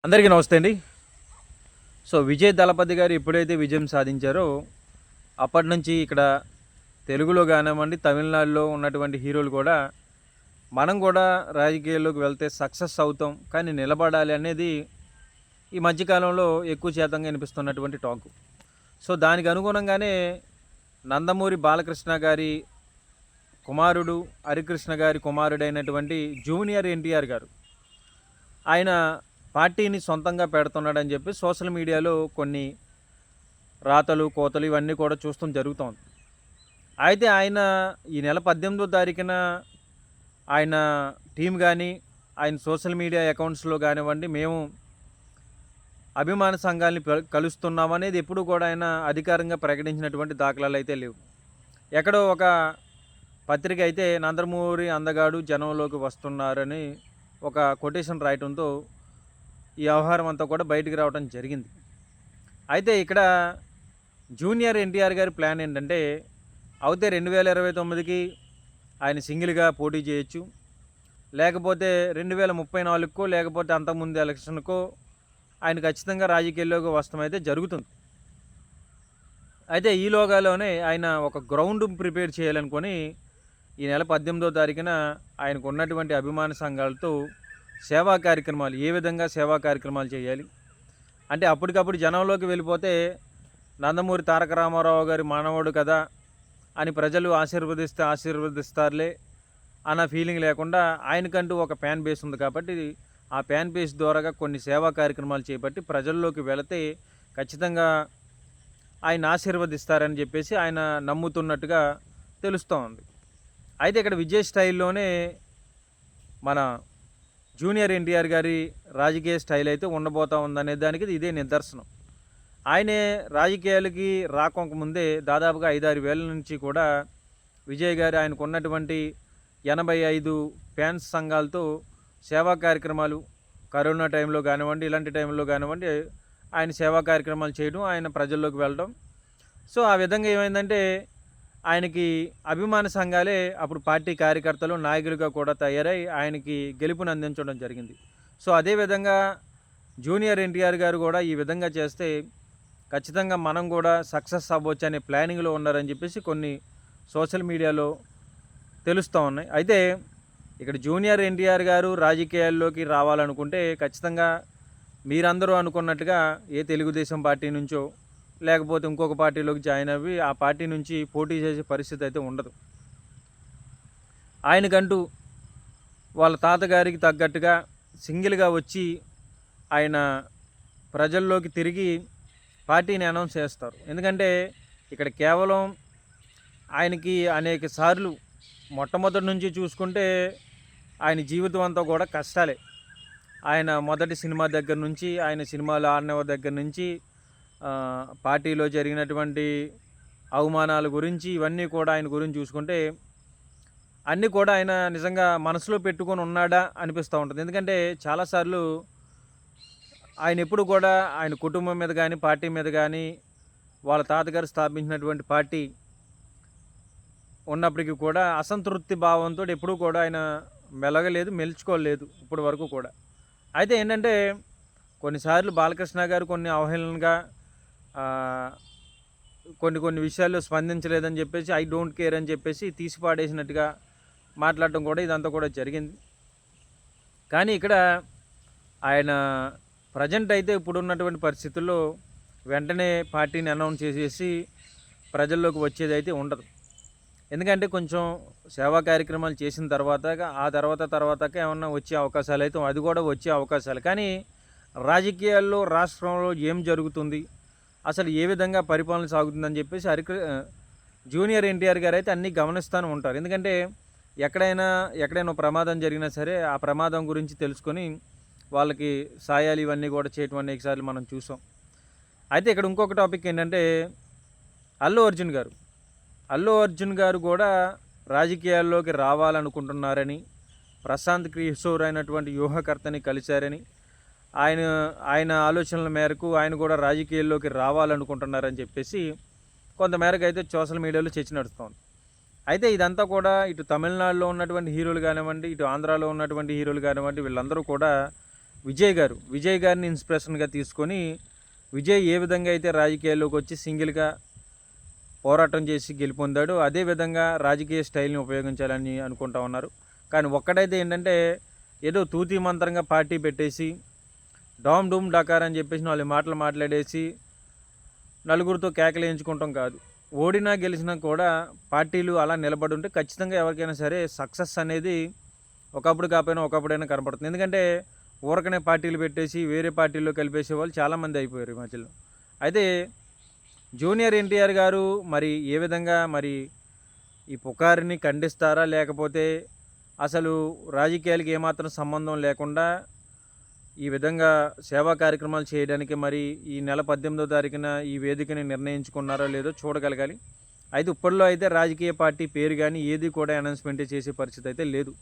అందరికీ నమస్తే అండి. సో, విజయ్ దళపతి గారు ఎప్పుడైతే విజయం సాధించారో, అప్పటి నుంచి ఇక్కడ తెలుగులో గానివ్వండి, తమిళనాడులో ఉన్నటువంటి హీరోలు కూడా, మనం కూడా రాజకీయాల్లోకి వెళ్తే సక్సెస్ అవుతాం. కానీ నిలబడాలి అనేది ఈ మధ్య కాలంలో ఎక్కువ శాతంగా వినిపిస్తున్నటువంటి టాకు. సో, దానికి అనుగుణంగానే నందమూరి బాలకృష్ణ గారి కుమారుడు, హరికృష్ణ గారి కుమారుడైనటువంటి జూనియర్ ఎన్టీఆర్ గారు. ఆయన పార్టీని సొంతంగా పెడుతున్నాడని చెప్పి సోషల్ మీడియాలో కొన్ని రాతలు, కోతలు ఇవన్నీ కూడా చూడటం జరుగుతోంది. అయితే ఆయన ఈ నెల 18వ తారీఖున ఆయన టీం గానీ, ఆయన సోషల్ మీడియా అకౌంట్స్‌లో గానివ్వండి, మేము అభిమాన సంఘాల్ని కలుస్తున్నామనేది ఎప్పుడు కూడా ఆయన అధికారికంగా ప్రకటించినటువంటి దాఖలాలైతే లేవు. ఎక్కడో ఒక పత్రిక అయితే నందమూరి అందగాడు జనంలోకి వస్తున్నారని ఒక కొటేషన్ రాయటంతో ఈ వ్యవహారం అంతా కూడా బయటికి రావడం జరిగింది. అయితే ఇక్కడ జూనియర్ ఎన్టీఆర్ గారి ప్లాన్ ఏంటంటే, అయితే 2029కి ఆయన సింగిల్గా పోటీ చేయొచ్చు, లేకపోతే 2034కో లేకపోతే అంతకుముందు ఎలక్షన్కో ఆయన ఖచ్చితంగా రాజకీయాల్లోకి వస్తమైతే జరుగుతుంది. అయితే ఈలోగాలోనే ఆయన ఒక గ్రౌండ్ ప్రిపేర్ చేయాలనుకొని ఈ నెల 18వ తారీఖున ఆయనకు ఉన్నటువంటి అభిమాన సంఘాలతో సేవా కార్యక్రమాలు, ఏ విధంగా సేవా కార్యక్రమాలు చేయాలి అంటే, అప్పటికప్పుడు జనంలోకి వెళ్ళిపోతే నందమూరి తారక రామారావు గారి మానవుడు కదా అని ప్రజలు ఆశీర్వదిస్తారులే అన్న ఫీలింగ్ లేకుండా, ఆయనకంటూ ఒక ఫ్యాన్ బేస్ ఉంది కాబట్టి ఆ ఫ్యాన్ బేస్ ద్వారాగా కొన్ని సేవా కార్యక్రమాలు చేపట్టి ప్రజల్లోకి వెళితే ఖచ్చితంగా ఆయన ఆశీర్వదిస్తారని చెప్పేసి ఆయన నమ్ముతున్నట్టుగా తెలుస్తూ ఉంది. అయితే ఇక్కడ విజయ్ స్టైల్లోనే మన జూనియర్ ఎన్టీఆర్ గారి రాజకీయ స్టైల్ అయితే ఉండబోతా ఉందనే దానికి ఇదే నిదర్శనం. ఆయనే రాజకీయాలకి రాకోకముందే దాదాపుగా 5-6 వేల నుంచి కూడా విజయ్ గారు ఆయనకు ఉన్నటువంటి 85 ఫ్యాన్స్ సంఘాలతో సేవా కార్యక్రమాలు, కరోనా టైంలో కానివ్వండి, ఇలాంటి టైంలో కానివ్వండి, ఆయన సేవా కార్యక్రమాలు చేయడం, ఆయన ప్రజల్లోకి వెళ్ళడం. సో, ఆ విధంగా ఏమైందంటే ఆయనకి అభిమాన సంఘాలే అప్పుడు పార్టీ కార్యకర్తలు, నాయకులుగా కూడా తయారై ఆయనకి గెలుపుని అందించడం జరిగింది. సో, అదేవిధంగా జూనియర్ ఎన్టీఆర్ గారు కూడా ఈ విధంగా చేస్తే ఖచ్చితంగా మనం కూడా సక్సెస్ అవ్వచ్చు అనే ప్లానింగ్లో ఉన్నారని చెప్పేసి కొన్ని సోషల్ మీడియాలో తెలుస్తూ ఉన్నాయి. అయితే ఇక్కడ జూనియర్ ఎన్టీఆర్ గారు రాజకీయాల్లోకి రావాలనుకుంటే ఖచ్చితంగా మీరందరూ అనుకున్నట్టుగా ఏ తెలుగుదేశం పార్టీ నుంచో లేకపోతే ఇంకొక పార్టీలోకి జాయిన్ అవ్వి ఆ పార్టీ నుంచి పోటీ చేసే పరిస్థితి అయితే ఉండదు. ఆయనకంటూ వాళ్ళ తాతగారికి తగ్గట్టుగా సింగిల్గా వచ్చి ఆయన ప్రజల్లోకి తిరిగి పార్టీని అనౌన్స్ చేస్తారు. ఎందుకంటే ఇక్కడ కేవలం ఆయనకి అనేక సార్లు మొట్టమొదటి నుంచి చూసుకుంటే ఆయన జీవితం అంతా కూడా కష్టాలే. ఆయన మొదటి సినిమా దగ్గర నుంచి, ఆయన సినిమాలు ఆడిన దగ్గర నుంచి, పార్టీలో జరిగినటువంటి అవమానాల గురించి, ఇవన్నీ కూడా ఆయన గురించి చూసుకుంటే అన్నీ కూడా ఆయన నిజంగా మనసులో పెట్టుకొని ఉన్నాడా అనిపిస్తూ ఉంటుంది. ఎందుకంటే చాలాసార్లు ఆయన ఎప్పుడు కూడా ఆయన కుటుంబం మీద కానీ, పార్టీ మీద కానీ, వాళ్ళ తాతగారు స్థాపించినటువంటి పార్టీ ఉన్నప్పటికీ కూడా అసంతృప్తి భావంతో ఎప్పుడూ కూడా ఆయన మెలగలేదు, మెలుచుకోలేదు ఇప్పటి వరకు కూడా. అయితే ఏంటంటే కొన్నిసార్లు బాలకృష్ణ గారు కొన్ని అవహేళనగా కొన్ని విషయాల్లో స్పందించలేదని చెప్పేసి ఐ డోంట్ కేర్ అని చెప్పేసి తీసి పాడేసినట్టుగా మాట్లాడటం కూడా ఇదంతా కూడా జరిగింది. కానీ ఇక్కడ ఆయన ప్రజెంట్ అయితే ఇప్పుడున్నటువంటి పరిస్థితుల్లో వెంటనే పార్టీని అనౌన్స్ చేసేసి ప్రజల్లోకి వచ్చేదైతే ఉండదు. ఎందుకంటే కొంచెం సేవా కార్యక్రమాలు చేసిన తర్వాత ఆ తర్వాతకి ఏమన్నా వచ్చే అవకాశాలు అయితే అది కూడా వచ్చే అవకాశాలు. కానీ రాజకీయాల్లో రాష్ట్రంలో ఏం జరుగుతుంది, అసలు ఏ విధంగా పరిపాలన సాగుతుందని చెప్పేసి జూనియర్ ఎన్టీఆర్ గారు అయితే అన్నీ గమనిస్తూనే ఉంటారు. ఎందుకంటే ఎక్కడైనా ప్రమాదం జరిగినా సరే ఆ ప్రమాదం గురించి తెలుసుకొని వాళ్ళకి సాయాలు ఇవన్నీ కూడా చేయటం అనేకసార్లు మనం చూసాం. అయితే ఇక్కడ ఇంకొక టాపిక్ ఏంటంటే అల్లు అర్జున్ గారు కూడా రాజకీయాల్లోకి రావాలనుకుంటున్నారని, ప్రశాంత్ కిషోర్ అయినటువంటి వ్యూహకర్తని కలిశారని, ఆయన ఆలోచనల మేరకు ఆయన కూడా రాజకీయాల్లోకి రావాలనుకుంటున్నారని చెప్పేసి కొంతమేరకు అయితే సోషల్ మీడియాలో చర్చ నడుస్తుంది. అయితే ఇదంతా కూడా ఇటు తమిళనాడులో ఉన్నటువంటి హీరోలు కానివ్వండి, ఇటు ఆంధ్రాలో ఉన్నటువంటి హీరోలు కానివ్వండి, వీళ్ళందరూ కూడా విజయ్ గారిని ఇన్స్పిరేషన్గా తీసుకొని విజయ్ ఏ విధంగా అయితే రాజకీయాల్లోకి వచ్చి సింగిల్గా పోరాటం చేసి గెలుపొందాడు, అదేవిధంగా రాజకీయ స్టైల్ని ఉపయోగించాలని అనుకుంటా ఉన్నారు. కానీ ఒక్కడైతే ఏంటంటే ఏదో తూతీ మంత్రంగా పార్టీ పెట్టేసి డామ్ డూమ్ డకార్ అని చెప్పేసి 4 మాటలు మాట్లాడేసి నలుగురితో కేకలేయించుకుంటాం కాదు. ఓడినా గెలిచినా కూడా పార్టీలు అలా నిలబడి ఉంటే ఖచ్చితంగా ఎవరికైనా సరే సక్సెస్ అనేది ఒకప్పుడు కాకపోయినా ఒకప్పుడైనా కనపడుతుంది. ఎందుకంటే ఊరకనే పార్టీలు పెట్టేసి వేరే పార్టీల్లో కలిపేసే వాళ్ళు చాలామంది అయిపోయారు ఈ మధ్యలో. అయితే జూనియర్ ఎన్టీఆర్ గారు మరి ఏ విధంగా మరి ఈ పుకారిని ఖండిస్తారా, లేకపోతే అసలు రాజకీయాలకి ఏమాత్రం సంబంధం లేకుండా ఈ విధంగా సేవా కార్యక్రమాలు చేయడానికి మరి ఈ నెల 18వ తారీఖున ఈ వేదికని నిర్ణయించుకున్నారో లేదో చూడగలగాలి. అయితే ఇప్పట్లో అయితే రాజకీయ పార్టీ పేరు కానీ ఏది కూడా అనౌన్స్మెంట్ చేసే పరిస్థితి అయితే లేదు.